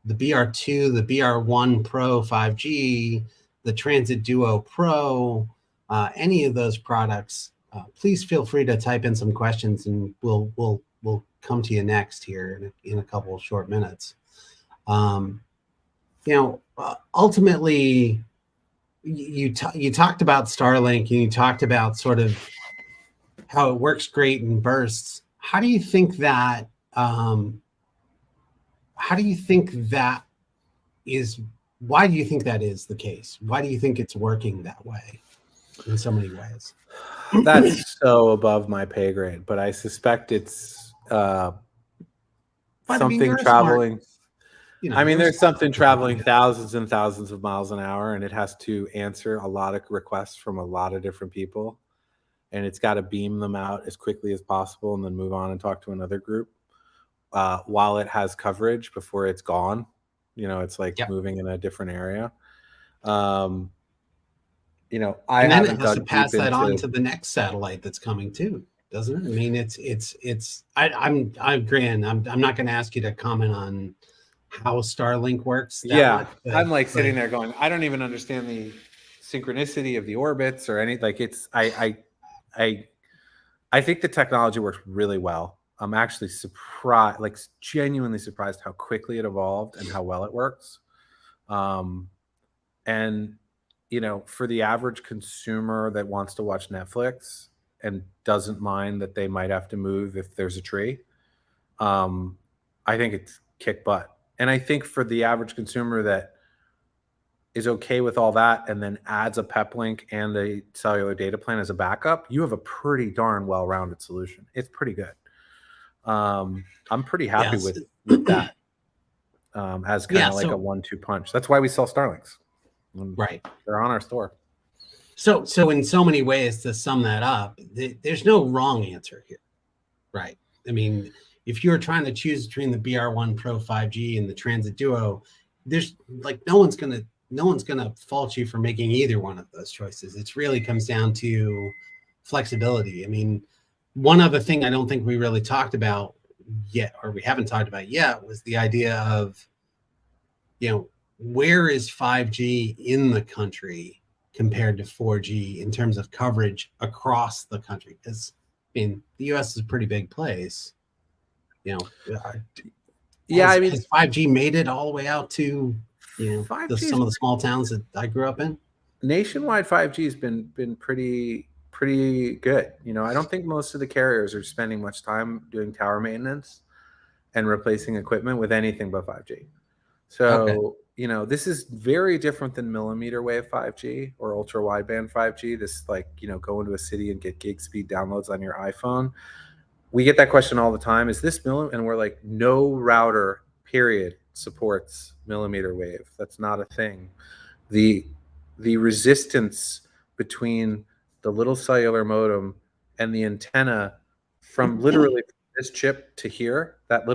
the BR2, the BR1 Pro 5G, the Transit Duo Pro, any of those products, please feel free to type in some questions, and we'll come to you next here in a couple of short minutes. Ultimately, you talked about Starlink, and you talked about sort of how it works great in bursts. How do you think that? Why do you think that is the case? Why do you think it's working that way in so many ways? That's so above my pay grade, but I suspect it's something traveling. There's something traveling thousands and thousands of miles an hour, and it has to answer a lot of requests from a lot of different people, and it's got to beam them out as quickly as possible and then move on and talk to another group while it has coverage before it's gone. It's like moving in a different area. I haven't dug to pass that on to the next satellite that's coming too, doesn't it? I mean, I'm Gran. I'm not going to ask you to comment on how Starlink works. Much, I'm like sitting there going, I don't even understand the synchronicity of the orbits or any. Like I think the technology works really well. I'm actually surprised, like genuinely surprised, how quickly it evolved and how well it works. And for the average consumer that wants to watch Netflix and doesn't mind that they might have to move if there's a tree, I think it's kick butt. And I think for the average consumer that is okay with all that and then adds a Peplink and a cellular data plan as a backup, you have a pretty darn well-rounded solution. It's pretty good. I'm pretty happy with that as kind of like a 1-2 punch. That's why we sell Starlinks. Right. They're on our store. So in so many ways, to sum that up, there's no wrong answer here. Right. I mean, if you're trying to choose between the BR1 Pro 5G and the Transit Duo, there's like no one's gonna fault you for making either one of those choices. It really comes down to flexibility. I mean, one other thing I don't think we really talked about yet, or we haven't talked about yet, was the idea of, where is 5G in the country compared to 4G in terms of coverage across the country? Because the U.S. is a pretty big place. Yeah, I mean, has 5G made it all the way out to some of the small towns that I grew up in? Nationwide 5G has been pretty good. I don't think most of the carriers are spending much time doing tower maintenance and replacing equipment with anything but 5G. So, this is very different than millimeter wave 5G or ultra wideband 5G. This go into a city and get gig speed downloads on your iPhone. We get that question all the time. Is this millimeter? And we're like, no router period supports millimeter wave. That's not a thing. The resistance between the little cellular modem and the antenna from literally this chip to here, that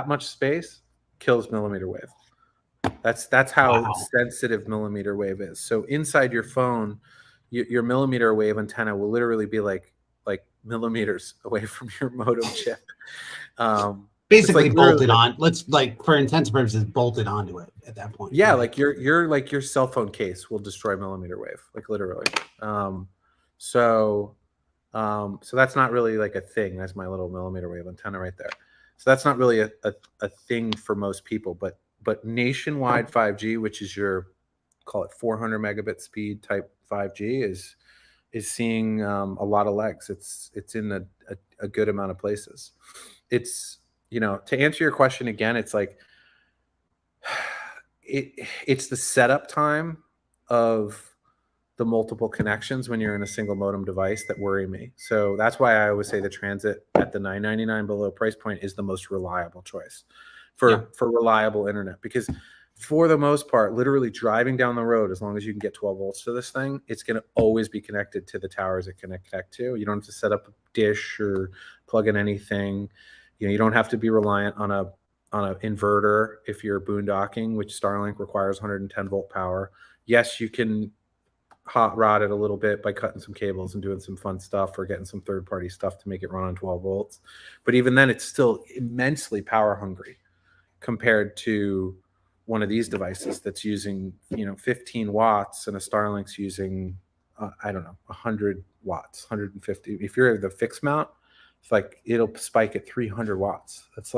much space kills millimeter wave. That's how sensitive millimeter wave is. So inside your phone, your millimeter wave antenna will literally be like millimeters away from your modem chip. Basically bolted on. Let's for intents purposes, bolted onto it at that point. Yeah, right? your cell phone case will destroy millimeter wave, literally. So that's not really a thing. That's my little millimeter wave antenna right there. So that's not really a thing for most people. But nationwide 5G, which is your, call it 400 megabit speed type 5G, is seeing a lot of legs. It's in a good amount of places. It's to answer your question again, it's it's the setup time of the multiple connections when you're in a single modem device that worry me. So that's why I always say the transit at the $9.99 below price point is the most reliable choice for reliable internet, because for the most part, literally driving down the road, as long as you can get 12 volts to this thing, it's going to always be connected to the towers it can connect to. You don't have to set up a dish or plug in anything. You don't have to be reliant on an inverter if you're boondocking, which Starlink requires 110 volt power. Yes, you can hot rod it a little bit by cutting some cables and doing some fun stuff or getting some third-party stuff to make it run on 12 volts. But even then, it's still immensely power hungry compared to one of these devices that's using 15 watts, and a Starlink's using 100 watts, 150. If you're the fixed mount, it's it'll spike at 300 watts. That's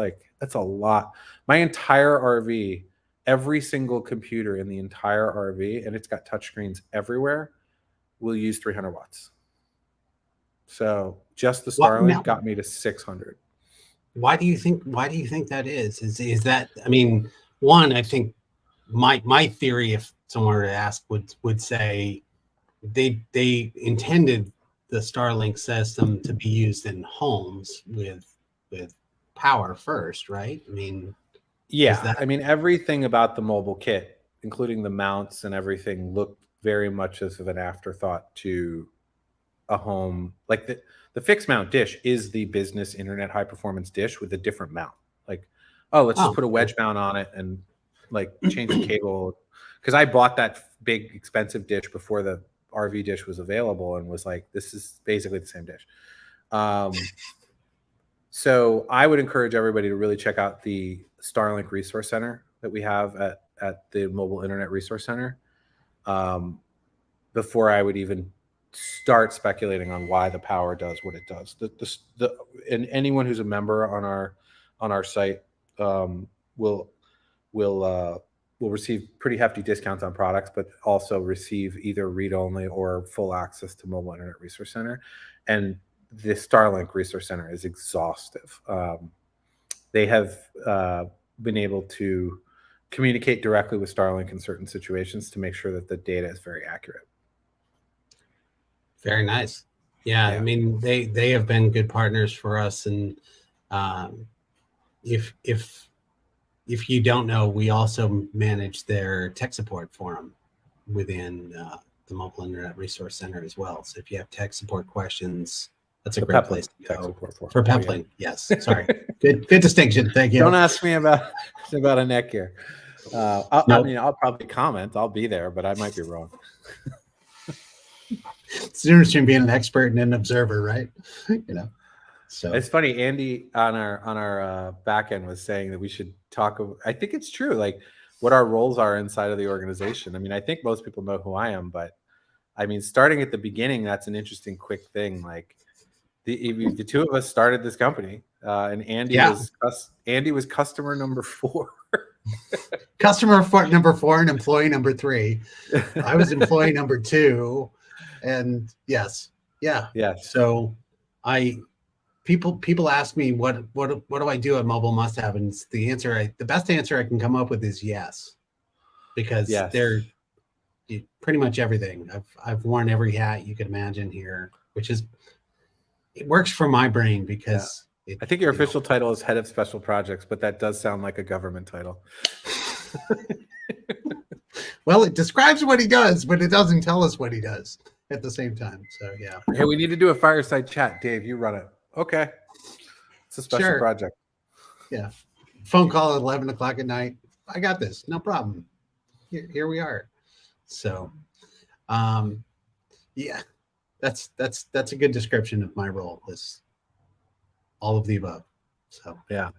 a lot. My entire RV, every single computer in the entire RV, and it's got touchscreens everywhere, will use 300 watts. So just the Starlink got me to 600. Why do you think that is? Is that, one, I think my theory, if someone were to ask, would say they intended the Starlink system to be used in homes with power first, right? Yeah. Everything about the mobile kit, including the mounts and everything, looked very much as of an afterthought to a home. The fixed mount dish is the business internet high performance dish with a different mount. Let's just put a wedge mount on it and change the cable. Because I bought that big expensive dish before the RV dish was available and was this is basically the same dish. So I would encourage everybody to really check out the Starlink Resource Center that we have at the Mobile Internet Resource Center before I would even start speculating on why the power does what it does. And anyone who's a member on our site will receive pretty hefty discounts on products, but also receive either read-only or full access to Mobile Internet Resource Center. And the Starlink Resource Center is exhaustive. They have been able to communicate directly with Starlink in certain situations to make sure that the data is very accurate. Very nice. Yeah. They have been good partners for us. And if you don't know, we also manage their tech support forum within the Mobile Internet Resource Center as well. So if you have tech support questions, that's a great place to go. For Peplink, yes. Sorry. Good distinction. Thank you. Don't ask me about a neck here. I mean, I'll probably comment. I'll be there, but I might be wrong. It's interesting being an expert and an observer, right? So it's funny. Andy on our back end was saying that we should talk. I think it's true. Like what our roles are inside of the organization. I mean, I think most people know who I am, but I mean, starting at the beginning, that's an interesting, quick thing. Like the two of us started this company, and Andy was customer number 4. Customer number 4 and employee number 3. I was employee number 2, and yes. So people ask me what do I do at Mobile Must Have, and the best answer I can come up with is yes, because they're pretty much everything. I've worn every hat you could imagine here, which is it works for my brain because I think your official title is head of special projects, but that does sound like a government title. Well, it describes what he does, but it doesn't tell us what he does at the same time. So yeah. Hey, we need to do a fireside chat. Dave, you run it. Okay. It's a special project. Yeah. Phone call at 11 o'clock at night. I got this. No problem. Here we are. So yeah, that's a good description of my role, is all of the above. So yeah.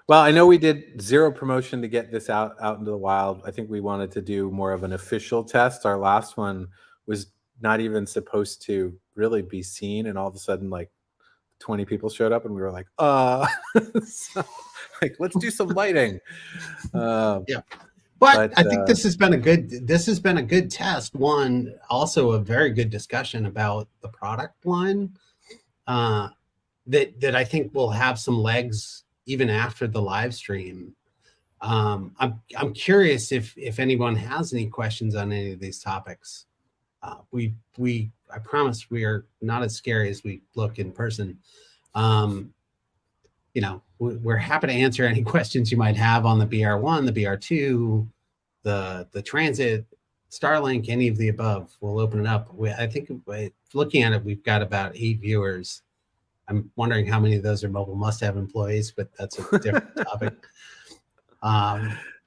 Well, I know we did zero promotion to get this out into the wild. I think we wanted to do more of an official test. Our last one was not even supposed to really be seen, and all of a sudden, like 20 people showed up, and we were like, so, like, let's do some lighting. Yeah. But I think this has been a good test. One, also a very good discussion about the product line that I think will have some legs even after the live stream. I'm curious if anyone has any questions on any of these topics. I promise we are not as scary as we look in person. We're happy to answer any questions you might have on the BR1, the BR2, the Transit, Starlink, any of the above. We'll open it up. I think looking at it, we've got about 8 viewers. I'm wondering how many of those are Mobile Must Have employees, but that's a different topic.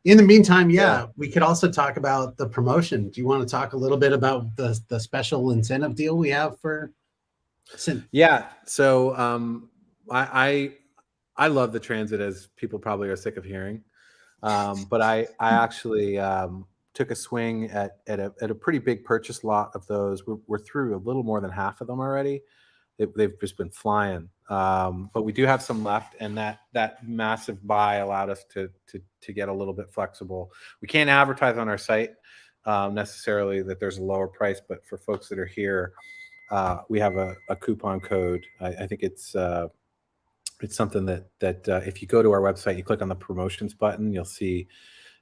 In the meantime, we could also talk about the promotion. Do you want to talk a little bit about the special incentive deal we have for? Yeah. So I love the Transit, as people probably are sick of hearing. But I actually took a swing at a pretty big purchase lot of those. We're through a little more than half of them already. They've just been flying. But we do have some left, and that massive buy allowed us to get a little bit flexible. We can't advertise on our site necessarily that there's a lower price, but for folks that are here, we have a coupon code. I think it's something that if you go to our website, you click on the promotions button, you'll see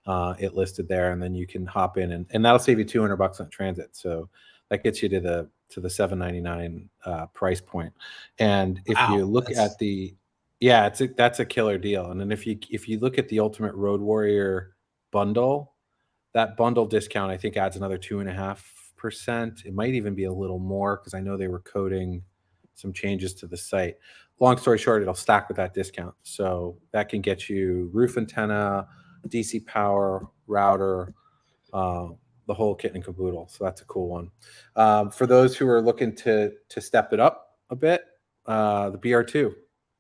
it listed there, and then you can hop in, and that'll save you $200 on Transit. So that gets you to the $799 price point. And if you look at that's a killer deal. And then if you look at the Ultimate Road Warrior bundle, that bundle discount I think adds another 2.5%. It might even be a little more, because I know they were coding some changes to the site. Long story short, it'll stack with that discount. So that can get you roof antenna, DC power, router, the whole kit and caboodle. So that's a cool one. For those who are looking to step it up a bit, the BR2.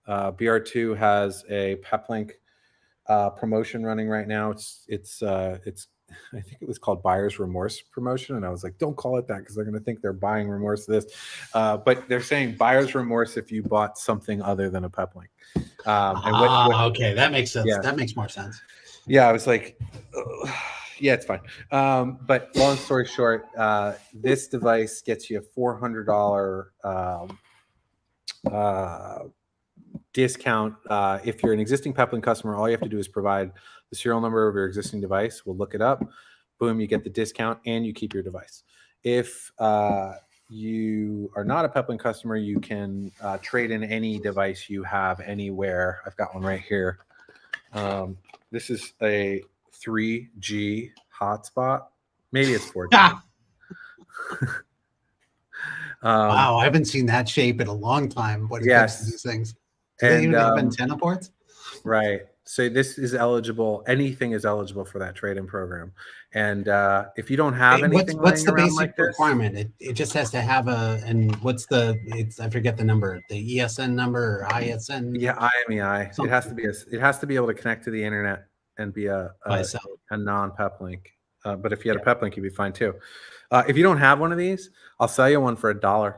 BR2 has a Peplink promotion running now. It's I think it was called Buyer's Remorse promotion, and I was like, don't call it that, because they're going to think they're buying remorse this. But they're saying Buyer's Remorse if you bought something other than a Peplink. Okay, that makes sense. Yeah. That makes more sense. Yeah, I was like, yeah, it's fine. But long story short, this device gets you a $400 discount. If you're an existing Peplink customer, all you have to do is provide the serial number of your existing device. We'll look it up. Boom, you get the discount, and you keep your device. If you are not a Peplink customer, you can trade in any device you have anywhere. I've got one right here. This is a 3G hotspot. Maybe it's 4G. Wow, I haven't seen that shape in a long time when it comes to these things. Do they even have antenna ports? Right. So this is eligible. Anything is eligible for that trade-in program. And if you don't have anything What's laying the around basic like this, requirement? It just has to have and what's I forget the number, the ESN number or ISN yeah, IMEI. something It has to be able to connect to the internet and be a by itself. non-Peplink. But if you had Yeah. a Peplink, you'd be fine too. If you don't have one of these, I'll sell you one for $1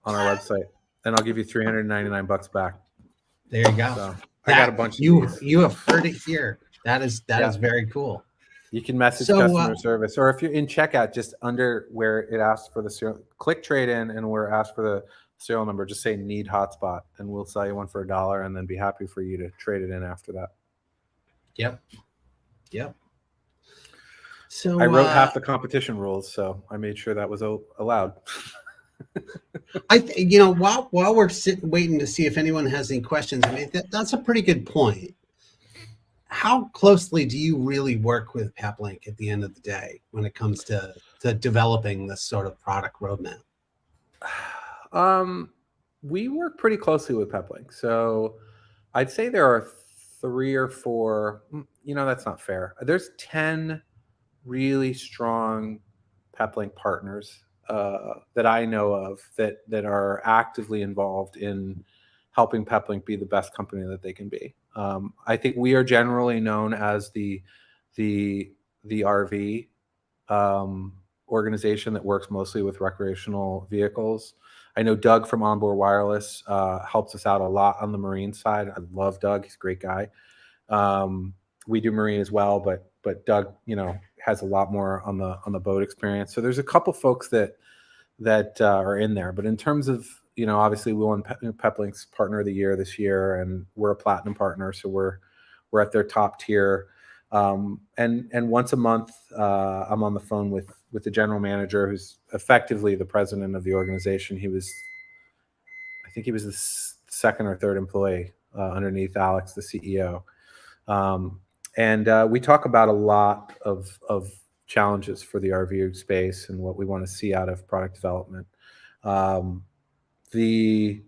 on our website, and I'll give you $399 back. There you go. So I got a bunch of these. You have heard it here. That is very cool. You can message customer service, or if you're in checkout, just under where it asks for the serial, click trade in, and where it asks for the serial number, just say need hotspot, and we'll sell you one for $1, and then be happy for you to trade it in after that. Yep. So I wrote half the competition rules, so I made sure that was allowed. while we're sitting waiting to see if anyone has any questions, I mean that's a pretty good point. How closely do you really work with Peplink at the end of the day when it comes to developing this sort of product roadmap? We work pretty closely with Peplink. So I'd say there are 3 or 4, that's not fair. There's 10 really strong Peplink partners that I know of that are actively involved in helping Peplink be the best company that they can be. I think we are generally known as the RV organization that works mostly with recreational vehicles. I know Doug from Onboard Wireless helps us out a lot on the marine side. I love Doug; he's a great guy. We do marine as well, but Doug, has a lot more on the boat experience. So there's a couple folks that are in there. But in terms of, obviously we won Peplink's Partner of the Year this year, and we're a platinum partner, so we're at their top tier. And once a month, I'm on the phone with the general manager, who's effectively the president of the organization. I think he was the second or third employee underneath Alex, the CEO. And we talk about a lot of challenges for the RV space and what we want to see out of product development. The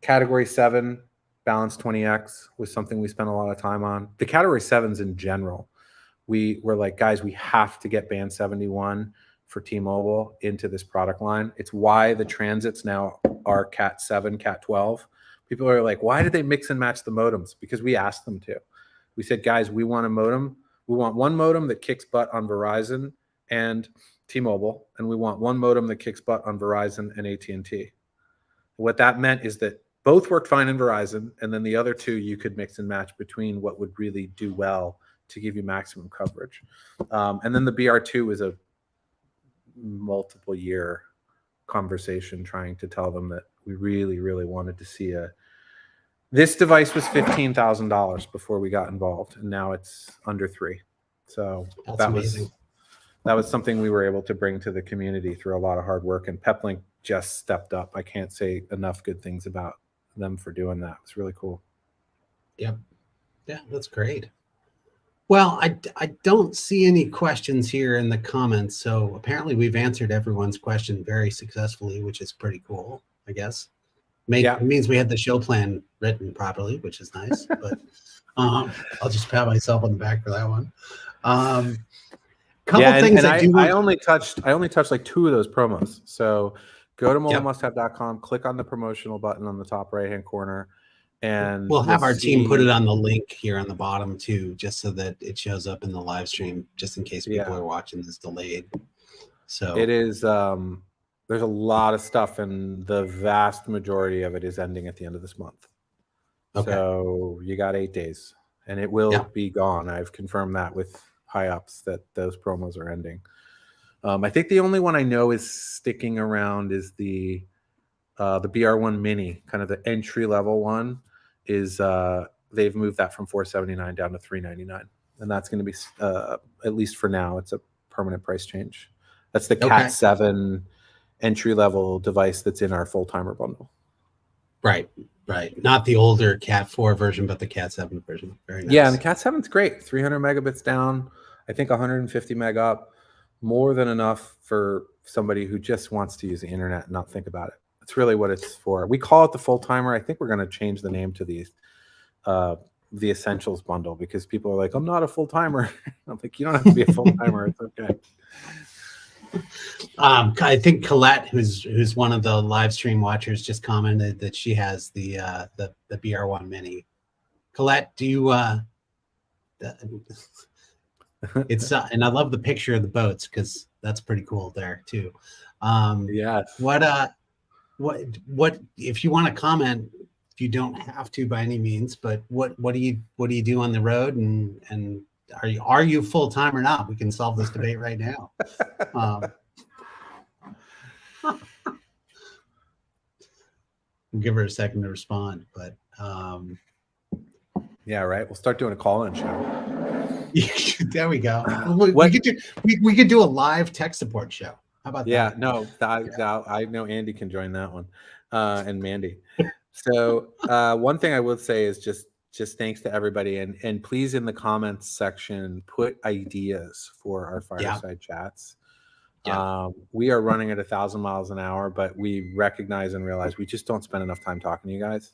Category 7 Balance 20X was something we spent a lot of time on. The Category 7s in general, we were like, guys, we have to get Band 71 for T-Mobile into this product line. It's why the Transits now are Cat 7, Cat 12. People are like, why did they mix and match the modems? Because we asked them to. We said, guys, we want a modem. We want one modem that kicks butt on Verizon and T-Mobile, and we want one modem that kicks butt on Verizon and AT&T. What that meant is that both worked fine in Verizon, and then the other two you could mix and match between what would really do well to give you maximum coverage. And then the BR2 was a multiple year conversation trying to tell them that we really, really wanted to see this device was $15,000 before we got involved, and now it's under $3,000. So that's amazing. That was something we were able to bring to the community through a lot of hard work, and Peplink just stepped up. I can't say enough good things about them for doing that. It's really cool. Yep. Yeah, that's great. Well, I don't see any questions here in the comments, so apparently we've answered everyone's question very successfully, which is pretty cool, I guess. It means we had the show plan written properly, which is nice. But I'll just pat myself on the back for that one. Couple things I only touched like 2 of those promos. So go to mobilemusthaves.com, click on the promotional button on the top right hand corner, and we'll have our team put it on the link here on the bottom too, just so that it shows up in the live stream, just in case people are watching this delayed. So it is. There's a lot of stuff, and the vast majority of it is ending at the end of this month. Okay. So you got 8 days, and it will be gone. I've confirmed that with high ups that those promos are ending. I think the only one I know is sticking around is the BR1 Mini, kind of the entry level one. Is they've moved that from $479 down to $399, and that's going to be at least for now. It's a permanent price change. That's the Cat 7 entry level device that's in our full timer bundle. Right. Not the older Cat 4 version, but the Cat 7 version. Very nice. Yeah, and the Cat 7's great. 300 megabits down. I think 150 meg up. More than enough for somebody who just wants to use the internet and not think about it. That's really what it's for. We call it the full timer. I think we're going to change the name to the the essentials bundle, because people are like, I'm not a full timer. I'm like, you don't have to be a full timer. It's okay. I think Colette, who's one of the live stream watchers, just commented that she has the BR1 Mini. Colette, do you? It's and I love the picture of the boats because that's pretty cool there too. Yes. What if you want to comment? You don't have to by any means, but what do you do on the road, and are you full time or not? We can solve this debate right now. Give her a second to respond, but yeah, right. We'll start doing a call-in show. There we go. We could do a live tech support show. How about that? No, I know Andy can join that one, and Mandy. So one thing I will say is just thanks to everybody, and please in the comments section put ideas for our fireside chats. Yeah. We are running at 1,000 miles an hour, but we recognize and realize we just don't spend enough time talking to you guys.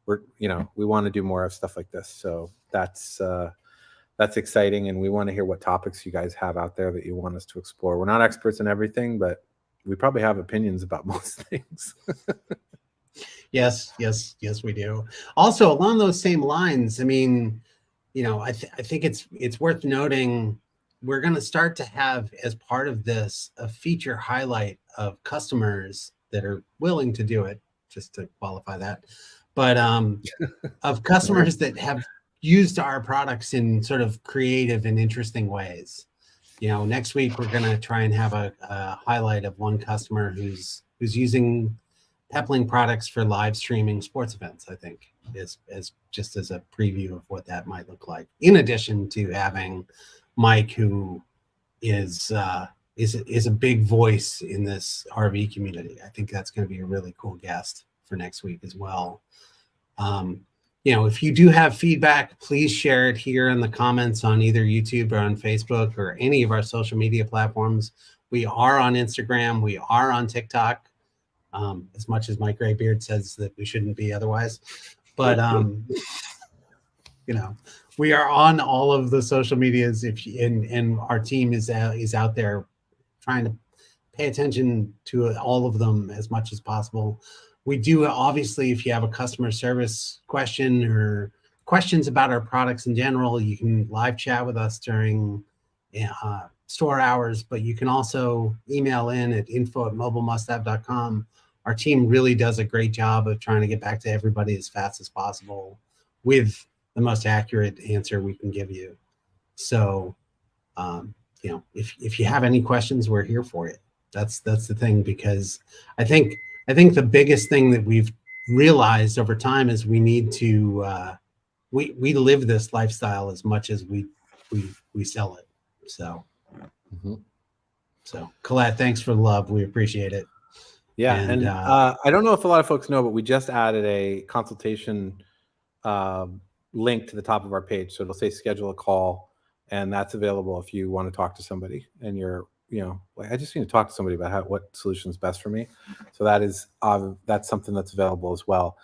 We want to do more of stuff like this. So that's exciting. And we want to hear what topics you guys have out there that you want us to explore. We're not experts in everything, but we probably have opinions about most things. Yes, we do. Also, along those same lines, I mean, I think it's worth noting we're going to start to have, as part of this, a feature highlight of customers that are willing to do it, just to qualify that, but of customers that have used our products in sort of creative and interesting ways. Next week we're going to try and have a highlight of one customer who's using Peplink products for live streaming sports events, I think, as just as a preview of what that might look like. In addition to having Mike, who is a big voice in this RV community. I think that's going to be a really cool guest for next week as well. If you do have feedback, please share it here in the comments on either YouTube or on Facebook or any of our social media platforms. We are on Instagram. We are on TikTok. As much as my gray beard says that we shouldn't be otherwise, but we are on all of the social medias. And our team is out there trying to pay attention to all of them as much as possible. We do, obviously, if you have a customer service question or questions about our products in general, you can live chat with us during store hours, but you can also email in at info@mobilemusthav.com. Our team really does a great job of trying to get back to everybody as fast as possible with the most accurate answer we can give you. So, if you have any questions, we're here for you. That's the thing, because I think the biggest thing that we've realized over time is we need to we live this lifestyle as much as we sell it. So, so Colette, thanks for the love. We appreciate it. Yeah, and I don't know if a lot of folks know, but we just added a consultation link to the top of our page. So it'll say schedule a call, and that's available if you want to talk to somebody and you're, I just need to talk to somebody about what solution is best for me. So that's something that's available as well.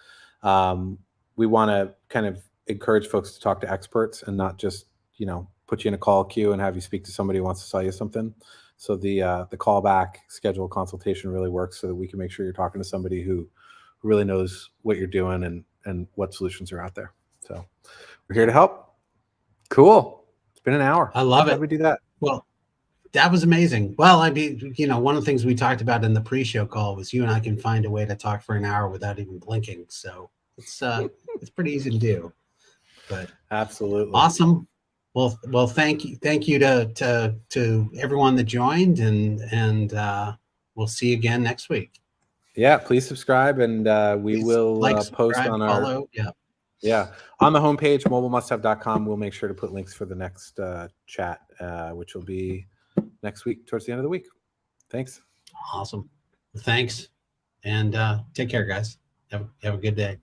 We want to kind of encourage folks to talk to experts and not just, put you in a call queue and have you speak to somebody who wants to sell you something. So the callback schedule consultation really works so that we can make sure you're talking to somebody who really knows what you're doing and what solutions are out there. So we're here to help. Cool. It's been an hour. I love it. How did we do that? Well, that was amazing. Well, I mean, one of the things we talked about in the pre-show call was you and I can find a way to talk for an hour without even blinking. So it's pretty easy to do. But absolutely awesome. Well, thank you to everyone that joined, and we'll see you again next week. Yeah, please subscribe, and we will post on our follow. Yeah, on the homepage, mobilemusthav.com. We'll make sure to put links for the next chat, which will be next week towards the end of the week. Thanks. Awesome. Thanks, and take care, guys. Have a good day.